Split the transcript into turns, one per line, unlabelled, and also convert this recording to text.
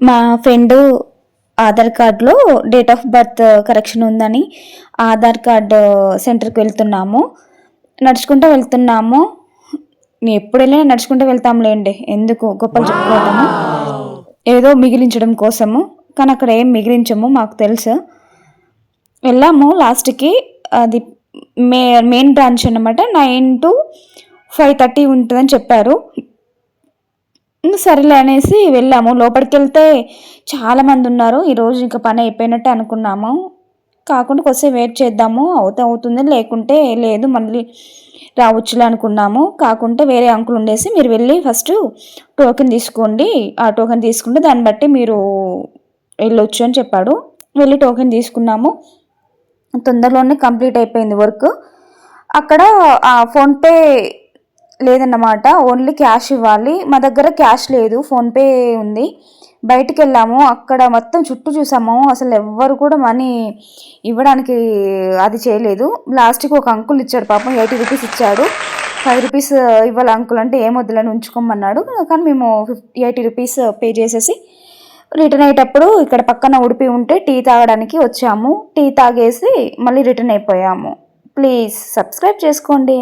మా ఫ్రెండు ఆధార్ కార్డులో date of birth correction ఉందని ఆధార్ కార్డు సెంటర్కి వెళ్తున్నాము. నడుచుకుంటూ వెళ్తున్నాము. ఎప్పుడు వెళ్ళినా నడుచుకుంటూ వెళ్తాంలేండి, ఎందుకు గొప్పలు చెప్పుకోవటము, ఏదో మిగిలించడం కోసము. కానీ అక్కడ ఏం మిగిలించము, మాకు తెలుసు. వెళ్ళాము లాస్ట్కి. అది మెయిన్ బ్రాంచ్ అన్నమాట. 9 to 5:30 ఉంటుందని చెప్పారు. సరేలే అనేసి వెళ్ళాము. లోపలికి వెళ్తే చాలామంది ఉన్నారు. ఈరోజు ఇంకా పని అయిపోయినట్టే అనుకున్నాము. కాకుండా కొద్దిసేపు వెయిట్ చేద్దాము, అవుతుంది, లేకుంటే లేదు మళ్ళీ రావచ్చులే అనుకున్నాము. కాకుంటే వేరే అంకుల్ ఉండేసి, మీరు వెళ్ళి ఫస్ట్ టోకెన్ తీసుకోండి, ఆ టోకెన్ తీసుకుంటే దాన్ని బట్టి మీరు వెళ్ళొచ్చు అని చెప్పాడు. వెళ్ళి టోకెన్ తీసుకున్నాము. తొందరలోనే కంప్లీట్ అయిపోయింది వర్క్. అక్కడ ఫోన్పే లేదన్నమాట, ఓన్లీ క్యాష్ ఇవ్వాలి. మా దగ్గర క్యాష్ లేదు, ఫోన్పే ఉంది. బయటికి వెళ్ళాము, అక్కడ మొత్తం చుట్టూ చూసాము, అసలు ఎవ్వరు కూడా మనీ ఇవ్వడానికి అది చేయలేదు. లాస్ట్కి ఒక అంకుల్ ఇచ్చాడు, పాపం 80 రూపీస్ ఇచ్చాడు. 5 రూపీస్ ఇవ్వాలి అంకుల్ అంటే ఏం వద్దులని ఉంచుకోమన్నాడు. కానీ మేము 80 రూపీస్ పే చేసేసి రిటర్న్ అయ్యేటప్పుడు ఇక్కడ పక్కన ఉడిపి ఉంటే టీ తాగడానికి వచ్చాము. టీ తాగేసి మళ్ళీ రిటర్న్ అయిపోయాము. ప్లీజ్ సబ్స్క్రైబ్ చేసుకోండి.